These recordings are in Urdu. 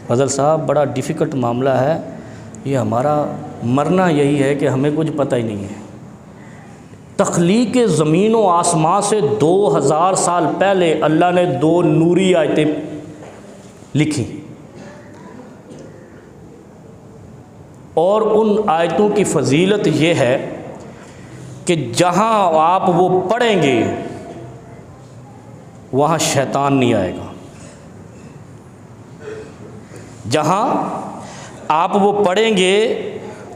فضل صاحب بڑا ڈیفیکلٹ معاملہ ہے یہ، ہمارا مرنا یہی ہے کہ ہمیں کچھ پتہ ہی نہیں ہے۔ تخلیق زمین و آسمان سے 2000 سال پہلے اللہ نے 2 نوری آیتیں لکھی، اور ان آیتوں کی فضیلت یہ ہے کہ جہاں آپ وہ پڑھیں گے وہاں شیطان نہیں آئے گا، جہاں آپ وہ پڑھیں گے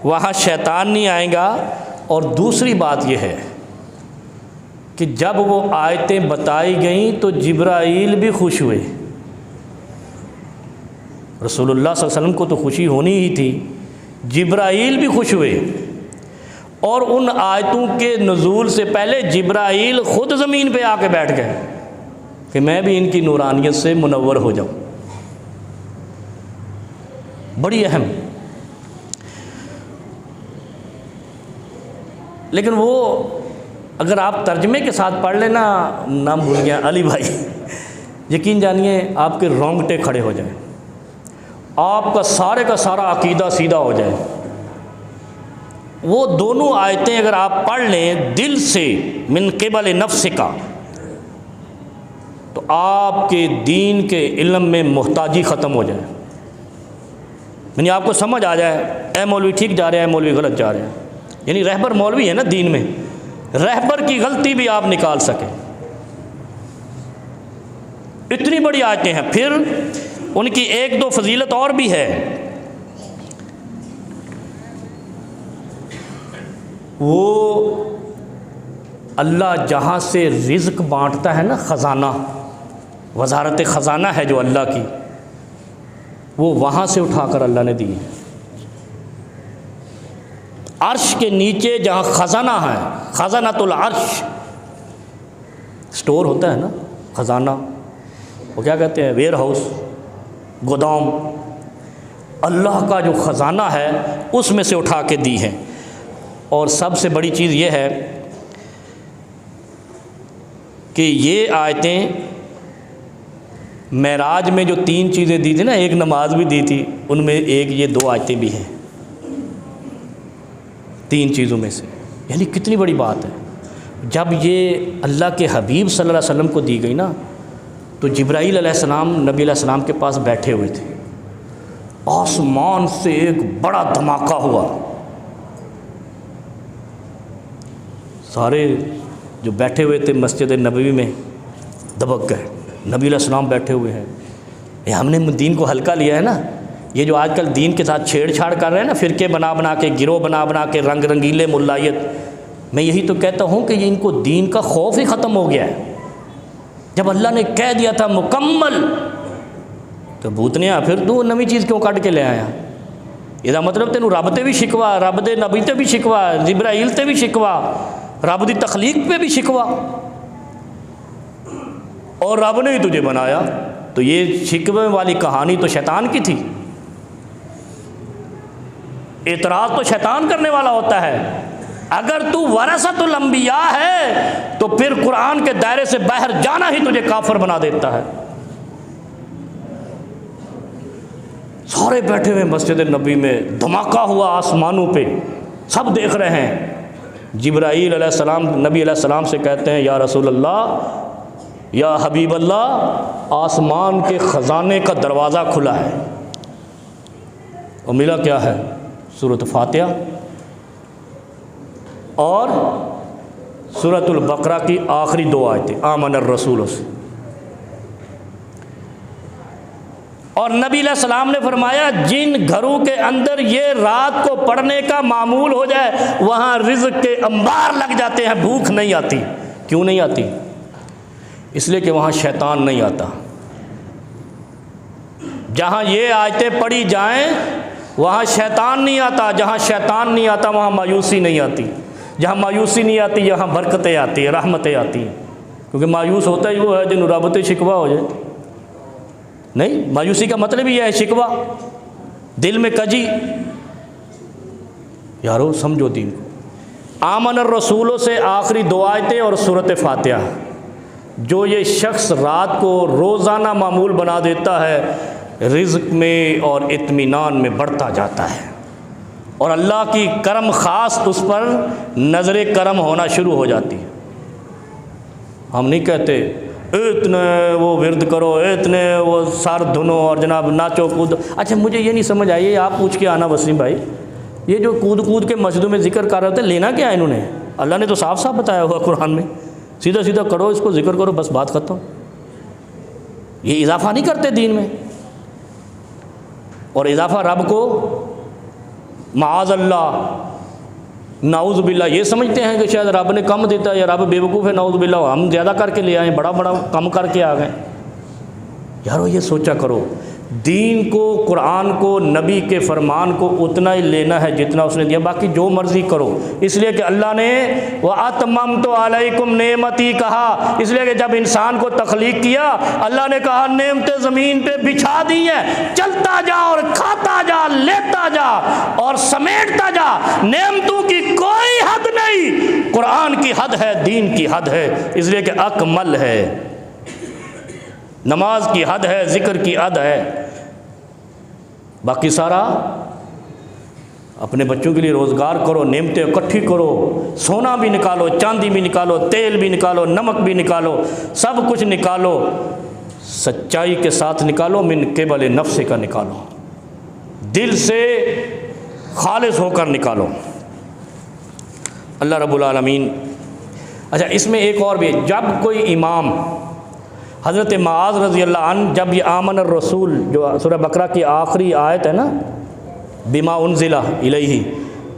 وہاں شیطان نہیں آئے گا۔ اور دوسری بات یہ ہے کہ جب وہ آیتیں بتائی گئیں تو جبرائیل بھی خوش ہوئے، رسول اللہ صلی اللہ علیہ وسلم کو تو خوشی ہونی ہی تھی، جبرائیل بھی خوش ہوئے، اور ان آیتوں کے نزول سے پہلے جبرائیل خود زمین پہ آ کے بیٹھ گئے کہ میں بھی ان کی نورانیت سے منور ہو جاؤں۔ بڑی اہم، لیکن وہ اگر آپ ترجمے کے ساتھ پڑھ لینا، نام بھول گیا علی بھائی، یقین جانیے آپ کے رونگٹے کھڑے ہو جائیں، آپ کا سارا عقیدہ سیدھا ہو جائے۔ وہ دونوں آیتیں اگر آپ پڑھ لیں دل سے، من قبل نفس کا، تو آپ کے دین کے علم میں محتاجی ختم ہو جائے، یعنی آپ کو سمجھ آ جائے اے مولوی ٹھیک جا رہے ہیں، مولوی غلط جا رہے ہیں، یعنی رہبر مولوی ہے نا دین میں، رہبر کی غلطی بھی آپ نکال سکیں، اتنی بڑی آیتیں ہیں۔ پھر ان کی 1-2 فضیلت اور بھی ہے، وہ اللہ جہاں سے رزق بانٹتا ہے نا، خزانہ، وزارت خزانہ ہے جو اللہ کی، وہ وہاں سے اٹھا کر اللہ نے دی ہے۔ عرش کے نیچے جہاں خزانہ ہے، خزانۃ العرش، سٹور ہوتا ہے نا خزانہ، وہ کیا کہتے ہیں، ویئر ہاؤس، گودام، اللہ کا جو خزانہ ہے اس میں سے اٹھا کے دی ہے۔ اور سب سے بڑی چیز یہ ہے کہ یہ آیتیں معراج میں جو 3 چیزیں دی تھی نا، ایک نماز بھی دی تھی، ان میں ایک یہ 2 آیتیں بھی ہیں 3 چیزوں میں سے، یعنی کتنی بڑی بات ہے۔ جب یہ اللہ کے حبیب صلی اللہ علیہ وسلم کو دی گئی نا، تو جبرائیل علیہ السلام نبی علیہ السلام کے پاس بیٹھے ہوئے تھے، آسمان سے ایک بڑا دھماکہ ہوا، سارے جو بیٹھے ہوئے تھے مسجد نبوی میں دبک گئے، نبی علیہ السلام بیٹھے ہوئے ہیں، یہ ہم نے دین کو ہلکا لیا ہے نا، یہ جو آج کل دین کے ساتھ چھیڑ چھاڑ کر رہے ہیں نا، فرقے بنا کے، گروہ بنا کے، رنگ رنگیلے ملائیت، میں یہی تو کہتا ہوں کہ یہ ان کو دین کا خوف ہی ختم ہو گیا ہے۔ جب اللہ نے کہہ دیا تھا مکمل، تو بھوتنیا پھر تو نویں چیز کیوں کٹ کے لے آیا؟ یہ مطلب تینوں رب تے بھی شکوا، رب دے نبی تے بھی شکوا، جبرائیل تے بھی شکوا، رب دی تخلیق پہ بھی شکوا، اور رب نے ہی تجھے بنایا، تو یہ شکوے والی کہانی تو شیطان کی تھی۔ اعتراض تو شیطان کرنے والا ہوتا ہے۔ اگر تو ورثۃ الانبیاء ہے تو پھر قرآن کے دائرے سے باہر جانا ہی تجھے کافر بنا دیتا ہے۔ سارے بیٹھے ہوئے مسجد نبی میں، دھماکہ ہوا آسمانوں پہ، سب دیکھ رہے ہیں۔ جبرائیل علیہ السلام نبی علیہ السلام سے کہتے ہیں یا رسول اللہ، یا حبیب اللہ، آسمان کے خزانے کا دروازہ کھلا ہے، اور ملا کیا ہے؟ سورۃ فاتحہ اور سورۃ البقرہ کی آخری 2 آیتیں، آمن الرسول سے۔ اور نبی علیہ السلام نے فرمایا جن گھروں کے اندر یہ رات کو پڑھنے کا معمول ہو جائے وہاں رزق کے انبار لگ جاتے ہیں، بھوک نہیں آتی۔ کیوں نہیں آتی؟ اس لیے کہ وہاں شیطان نہیں آتا۔ جہاں یہ آیتیں پڑھی جائیں وہاں شیطان نہیں آتا، جہاں شیطان نہیں آتا وہاں مایوسی نہیں آتی، جہاں مایوسی نہیں آتی یہاں برکتیں آتی ہیں، رحمتیں آتی ہیں، کیونکہ مایوس ہوتا ہی وہ ہے جن ربط شکوہ ہو جائے۔ نہیں، مایوسی کا مطلب یہ ہے شکوہ، دل میں کجی۔ یارو سمجھو دین کو۔ آمن الرسول سے آخری 2 آیتیں اور سورۃ فاتحہ، جو یہ شخص رات کو روزانہ معمول بنا دیتا ہے رزق میں اور اطمینان میں بڑھتا جاتا ہے، اور اللہ کی کرم خاص اس پر نظر کرم ہونا شروع ہو جاتی ہے۔ ہم نہیں کہتے اتنے وہ ورد کرو، اتنے وہ سار دھنو اور جناب ناچو کود۔ اچھا مجھے یہ نہیں سمجھ آئی، آپ پوچھ کے آنا وسیم بھائی، یہ جو کود کود کے مسجدوں میں ذکر کر رہے تھے، لینا کیا ہے انہوں نے؟ اللہ نے تو صاف صاف بتایا ہوا قرآن میں، سیدھا سیدھا کرو اس کو، ذکر کرو، بس بات ختم۔ یہ اضافہ نہیں کرتے دین میں، اور اضافہ رب کو معاذ اللہ نعوذ باللہ یہ سمجھتے ہیں کہ شاید رب نے کم دیتا ہے یا رب بے وقوف ہے، نعوذ باللہ ہم زیادہ کر کے لے آئیں، بڑا بڑا کم کر کے آ گئے۔ یارو یہ سوچا کرو، دین کو، قرآن کو، نبی کے فرمان کو اتنا ہی لینا ہے جتنا اس نے دیا، باقی جو مرضی کرو۔ اس لیے کہ اللہ نے وَأَتْمَمْتُ عَلَيْكُمْ نِعْمَتِي کہا، اس لیے کہ جب انسان کو تخلیق کیا اللہ نے کہا نعمتیں زمین پہ بچھا دی ہیں، چلتا جا اور کھاتا جا، لیتا جا اور سمیٹتا جا، نعمتوں کی کوئی حد نہیں۔ قرآن کی حد ہے، دین کی حد ہے، اس لیے کہ اکمل ہے، نماز کی حد ہے، ذکر کی حد ہے، باقی سارا اپنے بچوں کے لیے روزگار کرو، نعمتیں اکٹھی کرو، سونا بھی نکالو، چاندی بھی نکالو، تیل بھی نکالو، نمک بھی نکالو، سب کچھ نکالو، سچائی کے ساتھ نکالو، من قبل نفس کا نکالو، دل سے خالص ہو کر نکالو۔ اللہ رب العالمین۔ اچھا اس میں ایک اور بھی، جب کوئی امام، حضرت معاذ رضی اللہ عنہ جب یہ آمن الرسول جو سورہ بقرہ کی آخری آیت ہے نا، بما انزل الیہ،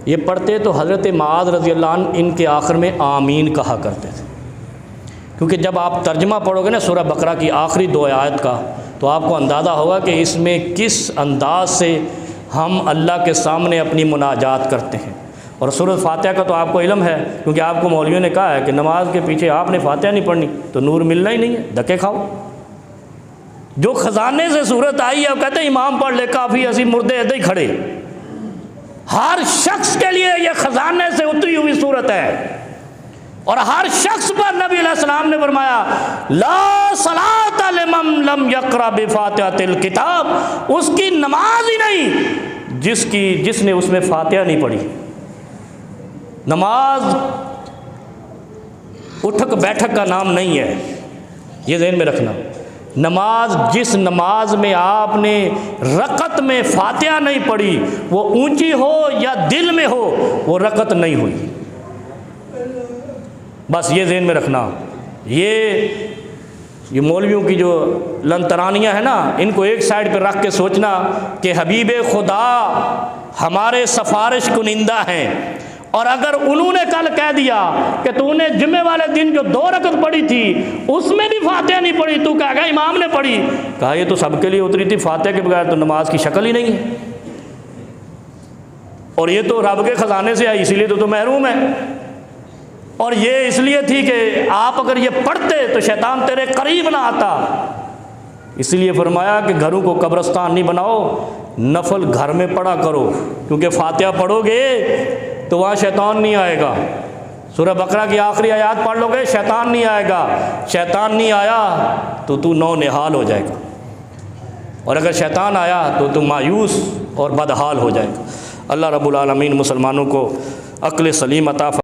یہ پڑھتے تو حضرت معاذ رضی اللہ عنہ ان کے آخر میں آمین کہا کرتے تھے، کیونکہ جب آپ ترجمہ پڑھو گے نا سورہ بقرہ کی آخری 2 آیت کا تو آپ کو اندازہ ہوگا کہ اس میں کس انداز سے ہم اللہ کے سامنے اپنی مناجات کرتے ہیں۔ اور سورۃ فاتحہ کا تو آپ کو علم ہے، کیونکہ آپ کو مولویوں نے کہا ہے کہ نماز کے پیچھے آپ نے فاتحہ نہیں پڑھنی تو نور ملنا ہی نہیں ہے، دھکے کھاؤ۔ جو خزانے سے صورت آئی ہے وہ کہتے ہیں امام پڑھ لے کافی، اسی مردے ایدے ہی کھڑے۔ ہر شخص کے لیے یہ خزانے سے اتری ہوئی صورت ہے، اور ہر شخص پر نبی علیہ السلام نے فرمایا لا صلاۃ لمن لم یقرأ بفاتحۃ الکتاب، اس کی نماز ہی نہیں جس نے اس میں فاتحہ نہیں پڑھی۔ نماز اٹھک بیٹھک کا نام نہیں ہے، یہ ذہن میں رکھنا۔ نماز، جس نماز میں آپ نے رکعت میں فاتحہ نہیں پڑھی، وہ اونچی ہو یا دل میں ہو، وہ رکعت نہیں ہوئی۔ بس یہ ذہن میں رکھنا۔ یہ مولویوں کی جو لنترانیاں ہیں نا، ان کو ایک سائڈ پہ رکھ کے سوچنا کہ حبیب خدا ہمارے سفارش کنندہ ہیں، اور اگر انہوں نے کل کہہ دیا کہ تو نے جمعے والے دن جو 2 رکعت پڑھی تھی اس میں بھی فاتحہ نہیں پڑھی، تو کہا گا امام نے پڑھی، کہا یہ تو سب کے لیے اتری تھی، فاتحہ کے بغیر تو نماز کی شکل ہی نہیں ہے، اور یہ تو رب کے خزانے سے آئی، اسی لیے تو محروم ہے، اور یہ اس لیے تھی کہ آپ اگر یہ پڑھتے تو شیطان تیرے قریب نہ آتا۔ اس لیے فرمایا کہ گھروں کو قبرستان نہیں بناؤ، نفل گھر میں پڑھا کرو، کیونکہ فاتحہ پڑھو گے تو وہاں شیطان نہیں آئے گا۔ سورہ بقرہ کی آخری آیات پڑھ لو گے، شیطان نہیں آئے گا، شیطان نہیں آیا تو نو نہال ہو جائے گا، اور اگر شیطان آیا تو مایوس اور بدحال ہو جائے گا۔ اللہ رب العالمین مسلمانوں کو عقل سلیم عطا فرمائے۔